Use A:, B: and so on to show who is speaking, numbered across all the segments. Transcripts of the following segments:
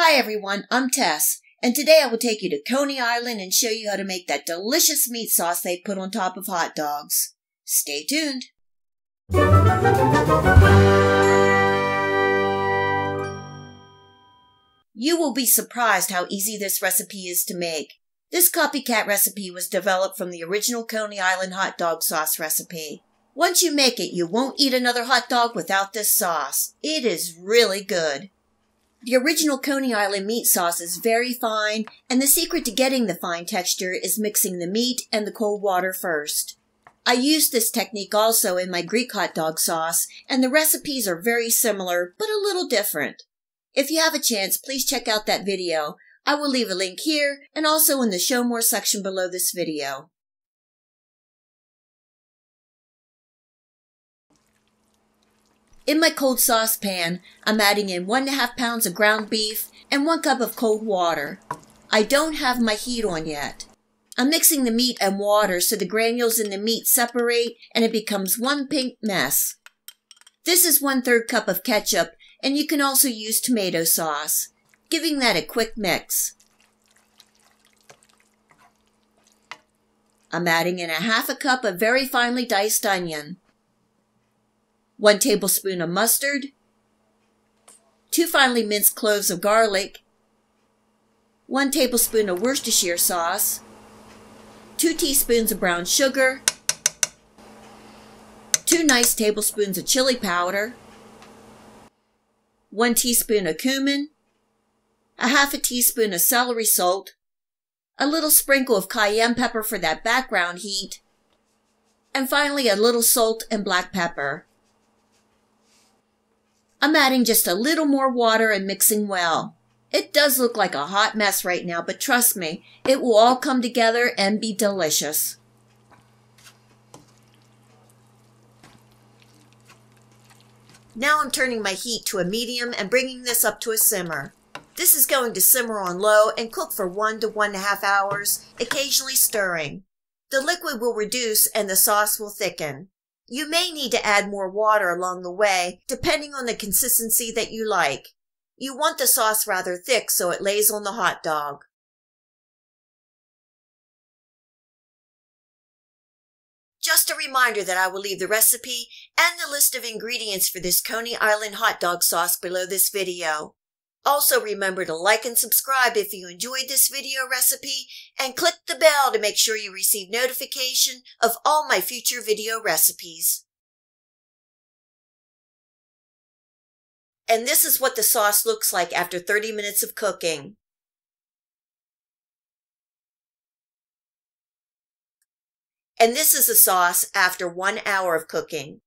A: Hi everyone, I'm Tess, and today I will take you to Coney Island and show you how to make that delicious meat sauce they put on top of hot dogs. Stay tuned. You will be surprised how easy this recipe is to make. This copycat recipe was developed from the original Coney Island hot dog sauce recipe. Once you make it, you won't eat another hot dog without this sauce. It is really good. The original Coney Island meat sauce is very fine, and the secret to getting the fine texture is mixing the meat and the cold water first. I used this technique also in my Greek hot dog sauce, and the recipes are very similar, but a little different. If you have a chance, please check out that video. I will leave a link here and also in the Show More section below this video. In my cold saucepan, I'm adding in 1.5 pounds of ground beef and 1 cup of cold water. I don't have my heat on yet. I'm mixing the meat and water so the granules in the meat separate and it becomes one pink mess. This is 1/3 cup of ketchup, and you can also use tomato sauce, giving that a quick mix. I'm adding in 1/2 cup of very finely diced onion, 1 tablespoon of mustard, 2 finely minced cloves of garlic, 1 tablespoon of Worcestershire sauce, 2 teaspoons of brown sugar, 2 nice tablespoons of chili powder, 1 teaspoon of cumin, 1/2 teaspoon of celery salt, a little sprinkle of cayenne pepper for that background heat, and finally a little salt and black pepper. I'm adding just a little more water and mixing well. It does look like a hot mess right now, but trust me, it will all come together and be delicious. Now I'm turning my heat to a medium and bringing this up to a simmer. This is going to simmer on low and cook for 1 to 1.5 hours, occasionally stirring. The liquid will reduce and the sauce will thicken. You may need to add more water along the way, depending on the consistency that you like. You want the sauce rather thick so it lays on the hot dog. Just a reminder that I will leave the recipe and the list of ingredients for this Coney Island hot dog sauce below this video. Also remember to like and subscribe if you enjoyed this video recipe, and click the bell to make sure you receive notification of all my future video recipes. And this is what the sauce looks like after 30 minutes of cooking. And this is the sauce after 1 hour of cooking.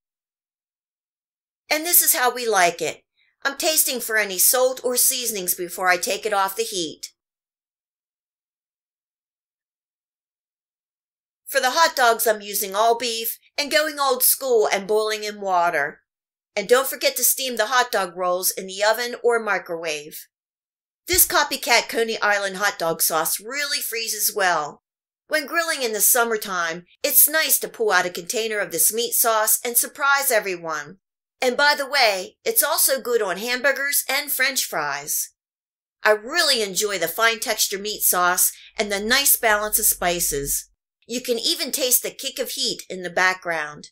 A: And this is how we like it. I'm tasting for any salt or seasonings before I take it off the heat. For the hot dogs, I'm using all beef and going old school and boiling in water. And don't forget to steam the hot dog rolls in the oven or microwave. This copycat Coney Island hot dog sauce really freezes well. When grilling in the summertime, it's nice to pull out a container of this meat sauce and surprise everyone. And by the way, it's also good on hamburgers and French fries. I really enjoy the fine texture meat sauce and the nice balance of spices. You can even taste the kick of heat in the background.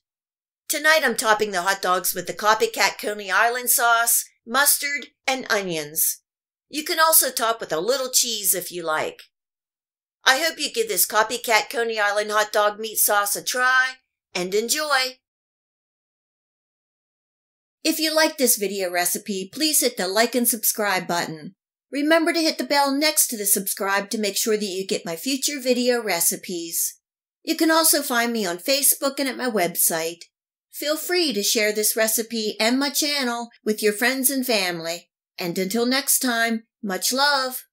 A: Tonight I'm topping the hot dogs with the copycat Coney Island sauce, mustard, and onions. You can also top with a little cheese if you like. I hope you give this copycat Coney Island hot dog meat sauce a try and enjoy. If you like this video recipe, please hit the like and subscribe button. Remember to hit the bell next to the subscribe to make sure that you get my future video recipes. You can also find me on Facebook and at my website. Feel free to share this recipe and my channel with your friends and family. And until next time, much love!